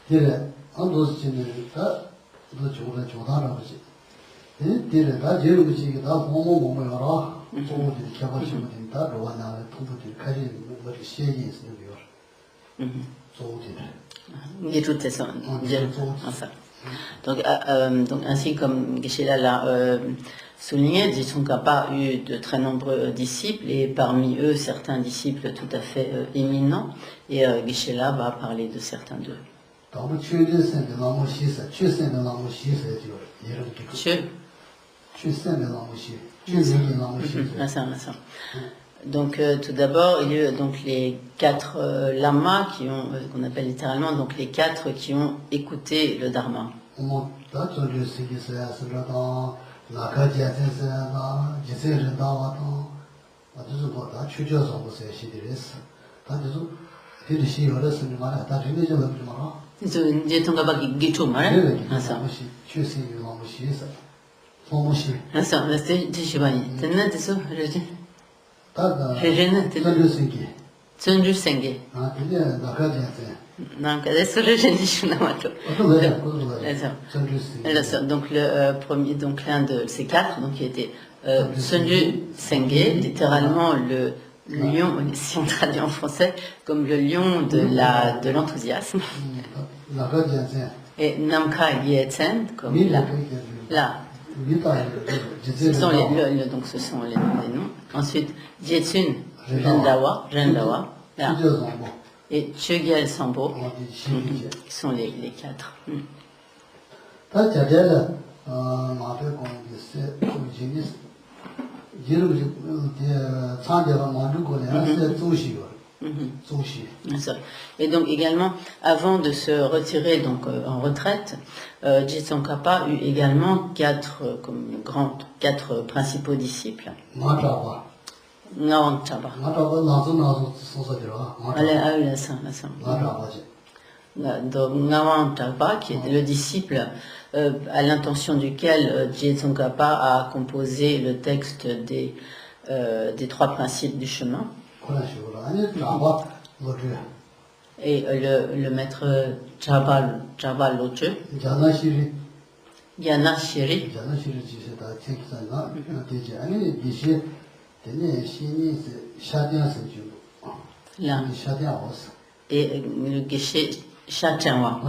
dire en dose da do jola joda ra ji dire da je ru ji da mo ra so de kaba shi mo da ro na ra tu de kari mo ri xie yi se de yo so de Il est tout ça. Enfin. Donc ainsi comme Geshe-la l'a souligné, Tsongkhapa a eu de très nombreux disciples et parmi eux certains disciples tout à fait éminents et Geshe-la va parler de certains d'eux. Donc tout d'abord, il y a eu donc les 4 lamas qui ont, qu'on appelle littéralement donc les 4 qui ont écouté le Dharma. Tsunju Senge. Donc adesso je donc le premier, donc l'un de ces 4, donc qui était Tsunju Senge, littéralement le lion, si on traduit en français, comme le lion de l'enthousiasme. Et Namkha Gyetsen, comme là. Ce sont les noms. Ensuite, Jetsun Rendawa, là. Et Chogyal Sambo, qui sont les 4. Et donc également, avant de se retirer donc en retraite, Tsongkhapa eut également 4 principaux disciples. Ngawangchaba. Donc Ngawangchaba, qui est le disciple à l'intention duquel Tsongkhapa a composé le texte des 3 principes du chemin. Et le maître Chaba Loche. Gyana Shiri. Là. Et le Geshe Shachanwa.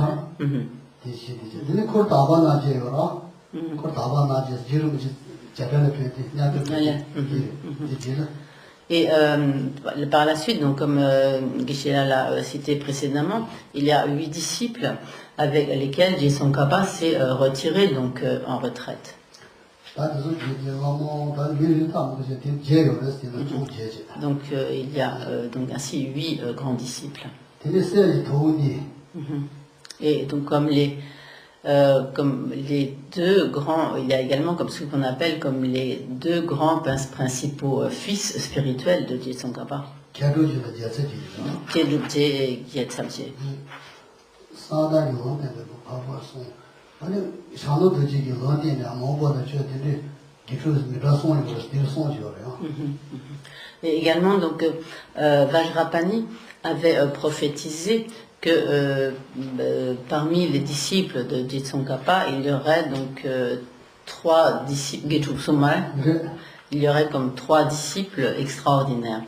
Et par la suite, donc comme Geshe-la l'a cité précédemment, il y a 8 disciples avec lesquels Tsongkhapa s'est retiré donc en retraite. Donc il y a donc ainsi 8 grands disciples. Et donc comme les 2 grands, il y a également comme ce qu'on appelle comme les 2 grands principaux fils spirituels de Tsongkhapa. Kedrupje et Gyetsabje. Et également donc Vajrapani avait prophétisé que parmi les disciples de Tsongkhapa, il y aurait donc 3 disciples, il y aurait comme 3 disciples extraordinaires.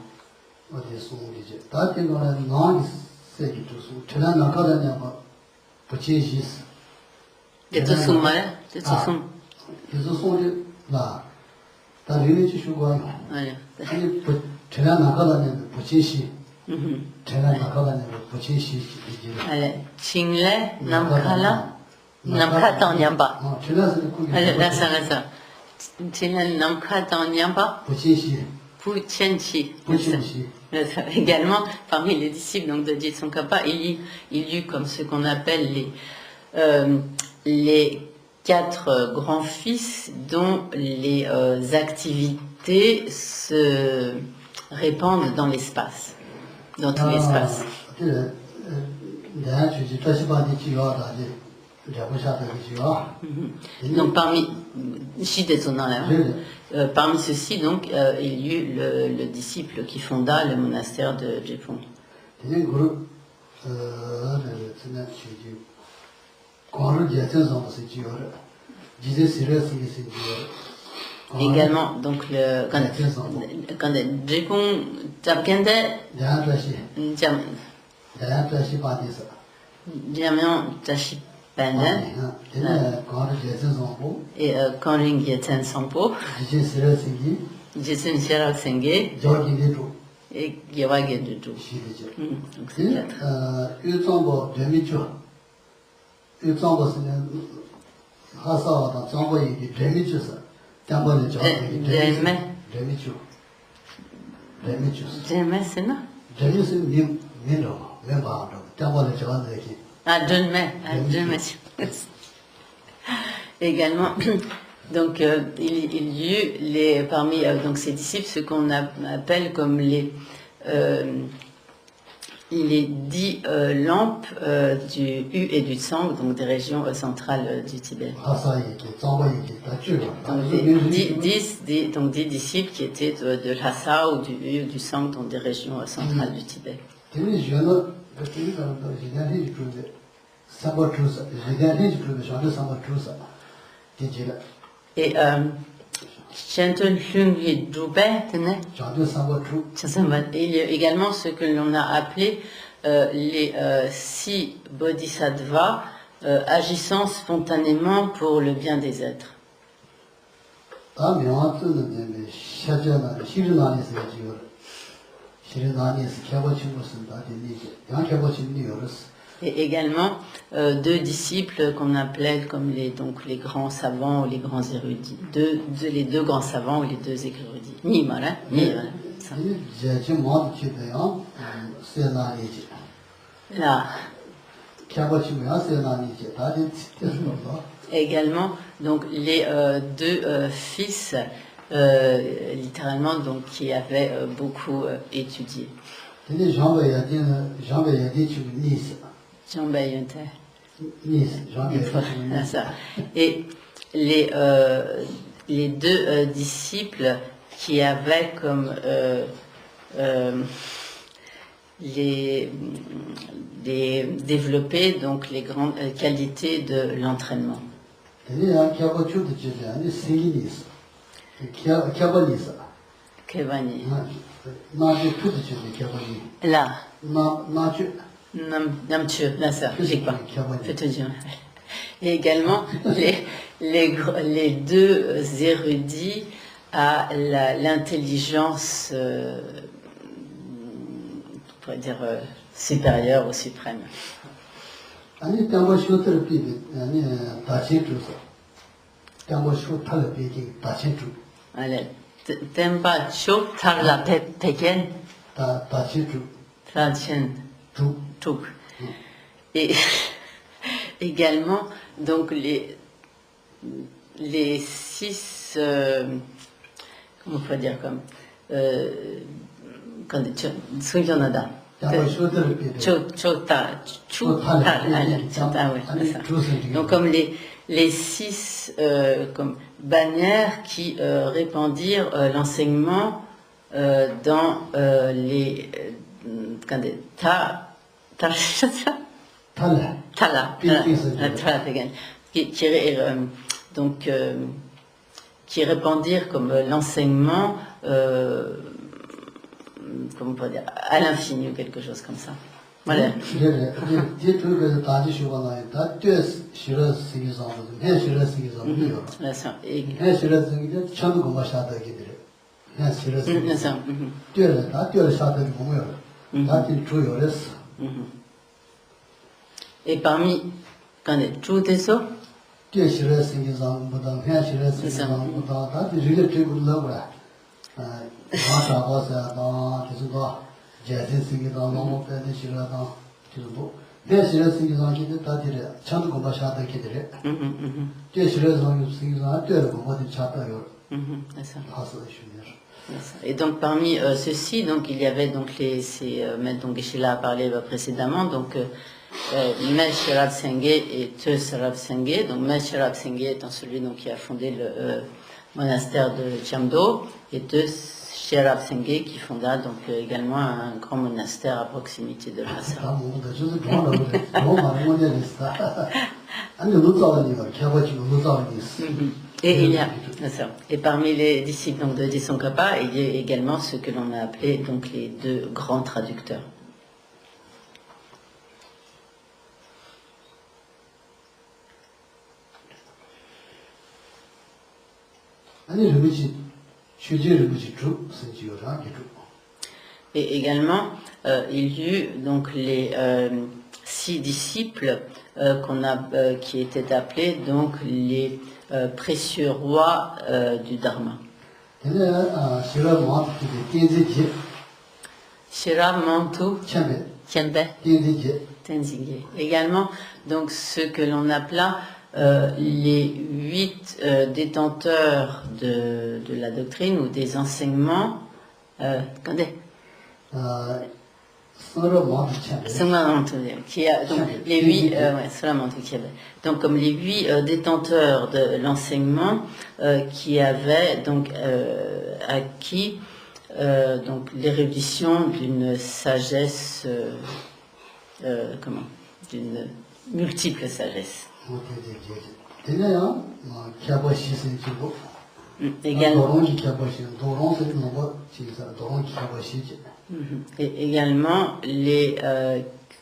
Chingle Namkala Namkha Nyamba. Chingle Namkha Nyamba. Puchenchi. Également, parmi les disciples donc, de Tsongkhapa, il y eut comme ce qu'on appelle les 4 grands fils dont les activités se répandent dans l'espace, dans tout l'espace. Donc parmi ceux-ci, donc, il y eut le disciple qui fonda le monastère de Jepon. Également, donc quand Jikung Tapkende, Jamion Tachipenden, et Konring Yeten Sampo, Jisen Shirak Senge, et Gyawage Dudu. Donc c'est quatre. Djenme, c'est non? Ah, Djenme. Également, donc il y eut parmi donc ses disciples ce qu'on appelle comme les 10 lampes du Hu et du Tsang, donc des régions centrales du Tibet. Donc 10 disciples qui étaient de Lhasa ou du Hu ou du Tsang, donc des régions centrales du Tibet. Et il y a également ce que l'on a appelé les 6 bodhisattvas agissant spontanément pour le bien des êtres. Et également 2 disciples qu'on appelait comme les grands savants ou les grands érudits. Les 2 grands savants ou les 2 érudits. Là. Également, donc les 2 fils, littéralement, donc qui avaient beaucoup étudié. Jean Bayonte. Et les 2 disciples qui avaient comme développé donc les grandes qualités de l'entraînement. Kevani. Là. Namchu, là ça, j'ai pas. Je te dire. Et également les 2 érudits à l'intelligence, on pourrait dire supérieure ou suprême. Tempa Chok Tarla Peken Trachen Tuk. Et également, donc les 6, comment on peut dire comme, quand Sunyanada. Donc comme les 6 comme bannières qui répandirent l'enseignement dans les qui répandirent comme l'enseignement comment on peut dire, à l'infini ou quelque chose comme ça. Voilà. Et parmi quand est tout ça Et donc parmi ceux-ci, donc il y avait donc Maître donc Geshe-la a parlé précédemment, donc Maître Sherab Sengye et Te Sherab Sengye. Donc Maître Sherab Sengye étant celui donc qui a fondé le monastère de Chamdo, et Te Sherab Sengye qui fonda donc également un grand monastère à proximité de Lhasa. 아니 노자원이가 개발지고 노자원이 있어. Et il y a, d'accord. Et parmi les disciples donc, de Tsongkhapa, il y a également ceux que l'on a appelés donc, les deux grands traducteurs. 아니 르비지 취지 르비지 주 선지요라 기주. Et également, il y eut donc les 6 disciples qui étaient appelés donc les précieux rois du Dharma. 얘네 시라모한테 띠지지 Shiramantu 챔베 Tianbe 띠지지 Tenzingye. Également, donc ceux que l'on appela les 8 détenteurs de la doctrine ou des enseignements. Attendez. 서로모한테 챔베 Solamantu, qui a donc les 8 Solamantu qui avait. Donc comme les 8 détenteurs de l'enseignement qui avaient donc acquis donc l'érudition d'une sagesse d'une multiple sagesse. 얘네야 개발시 선지고 Également, 도롱이 개발시 도롱은 뭐가 진짜 도롱이 개발시지. et également les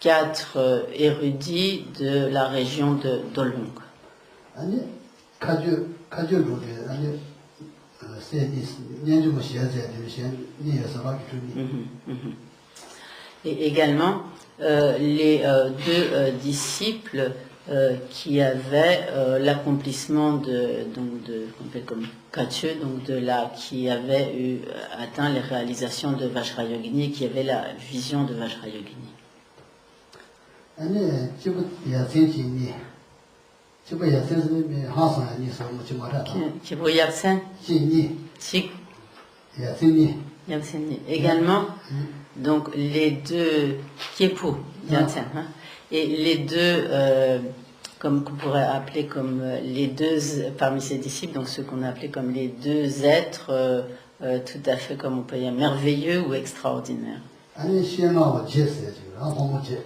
4 érudits de la région de Dolong. 아니 가져로데 아니 세디스 년주고 시야제 되면 니에서가 기준이. Et également les 2 disciples qui avaient l'accomplissement qu'on appelle comme Katche, donc qui avaient atteint les réalisations de Vajrayogini, qui avaient la vision de Vajrayogini. 아니 지금 야생진이 지금 야생진이 하산이 서무 말아. Qui vous Yapsen, 진이 Chik, 야생이 Yapsen. Également, donc les 2 Kiepu, Yapsen, hein, et les 2 comme qu'on pourrait appeler comme les 2 parmi ses disciples, donc ceux qu'on a appelés comme les 2 êtres tout à fait comme on peut dire merveilleux ou extraordinaires. 아니 시행하고 제세 지금 홍무제.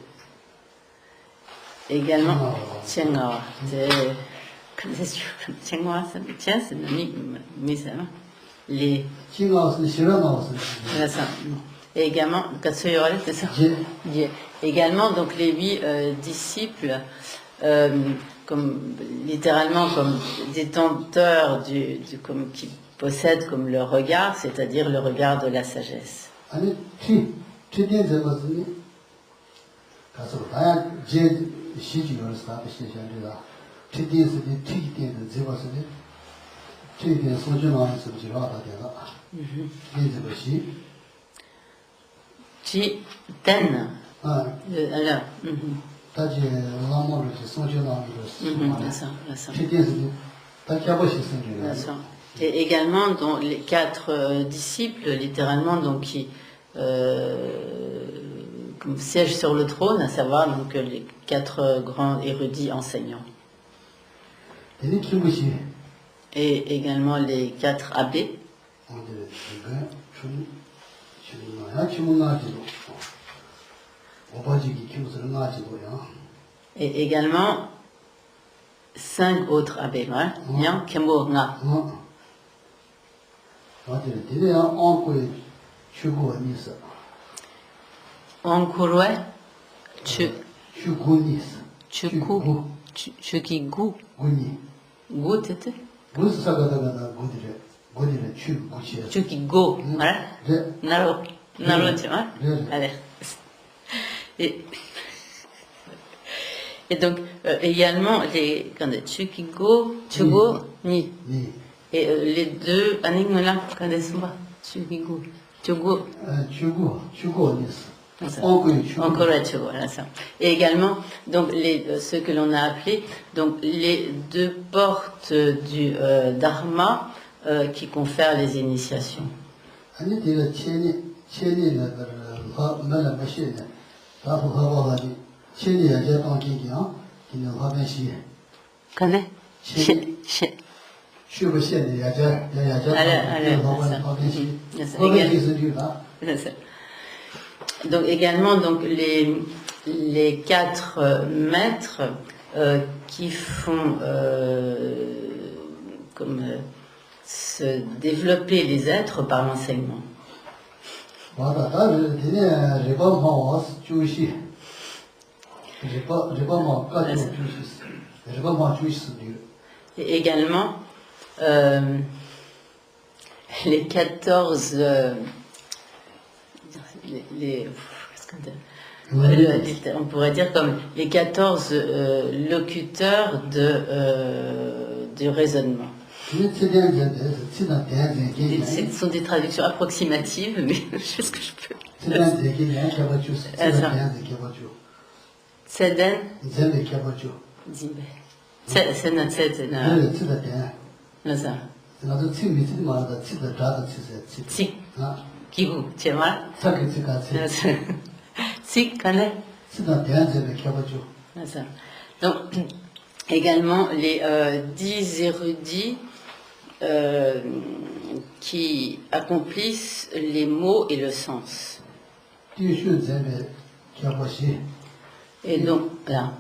Également, Tchenghua, Tchenghua, c'est mais ça va. Les 시행하고서 시행하고서 là, ça. Et également, Katsuyorel, c'est ça. 제 Également, donc les 8 disciples, comme littéralement comme détenteurs qui possèdent comme le regard, c'est-à-dire le regard de la sagesse. 아니 트된 잡았으니 가서 다야 제 시지를 사고 시작이라 트된스니 트된 잡았으니 트된 소중한 소지가 하다가 이제 것이 Chi Ten. 아 Alors, 다지 라모를 소중한 d'accord, d'accord. 트된스니 다 잡으시 생기는 D'accord. Et également, dans les 4 disciples, littéralement, donc qui comme siègent sur le trône, à savoir donc les 4 grands érudits enseignants. 얘네 김무시 Et également les 4 abbés. 오늘 이거 야 주문나지도 오바지기 김무스를 나지도요. Et également 5 autres abbés. Voilà. Yang, Kembo, Nga. 어디 되려 안고에 추고 있어. Ankurwe, 추고 있어. Chuku, Chukigu. 군이 Gu, tete. 무슨 사가다가 고디래 추고치야. Chukigo. Voilà. 네. Naro. Naro, tu vois. Allez. Et donc, également, les Chukigo, Chugo, Ni. 니. Et les 2, Aningmela, Kandesumba, Chukigo, Chugo. 추고 있어. Ça. 안고에 추고. Encore là, tu vois, là, ça. Et également, donc, ceux que l'on a appelés, donc, les 2 portes du Dharma qui confèrent les initiations. 아니 내가 체니는 말을 마시네. 다고 하고가지 체니야 제 방기기야. 기능 화면시. Connais? Chez- 슈버시에 야자 화면시. C'est ça. Donc également donc les 4 maîtres qui font se développer les êtres par l'enseignement. 맞아, 나는 되네 리범 하우스 주시. 리범 까지 주시. 리범 주시. Et également les 14 on pourrait dire comme les 14 locuteurs du raisonnement. Ce sont des traductions approximatives, mais je fais ce que je peux. Seden Zimbe. Tsik. Kibu. Tchema. Tsik, Kane. Donc, également les 10 érudits qui accomplissent les mots et le sens. Et donc, là,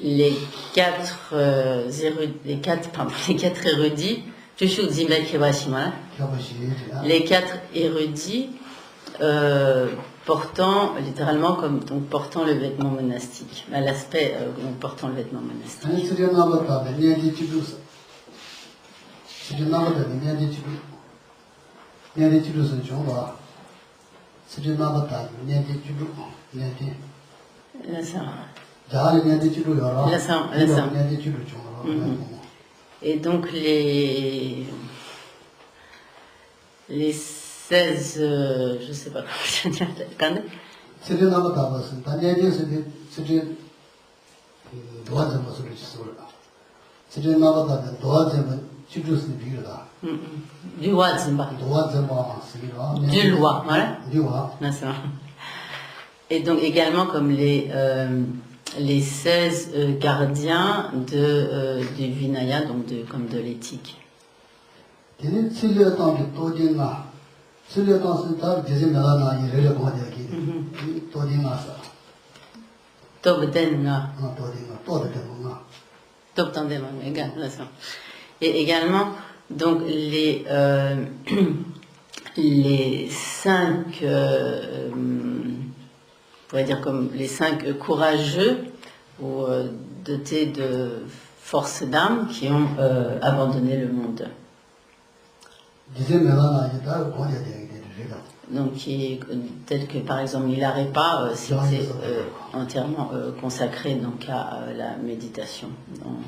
les quatre érudits, les 4 érudits portant littéralement comme donc portant le vêtement monastique, à l'aspect portant le vêtement monastique. Et donc les 16, je ne sais pas comment je dire, du Wadzimba. Du loi, voilà. Et donc également comme les 16 gardiens du Vinaya, donc comme de l'éthique. Et également donc les 5 on pourrait dire comme les 5 courageux ou dotés de force d'âme qui ont abandonné le monde. Donc, tel que par exemple Milarepa, c'était entièrement consacré donc à la méditation, en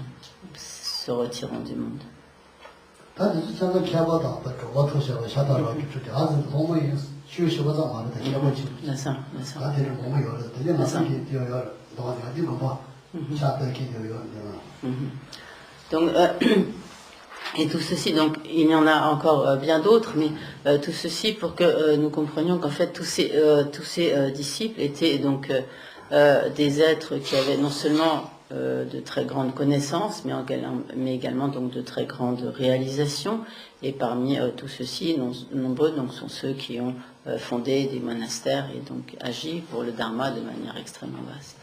se retirant du monde. Donc, et tout ceci, donc il y en a encore bien d'autres, mais tout ceci pour que nous comprenions qu'en fait tous ces disciples étaient donc des êtres qui avaient non seulement de très grandes connaissances, mais également donc de très grandes réalisations. Et parmi tout ceci, nombreux donc sont ceux qui ont fondé des monastères et donc agi pour le Dharma de manière extrêmement vaste.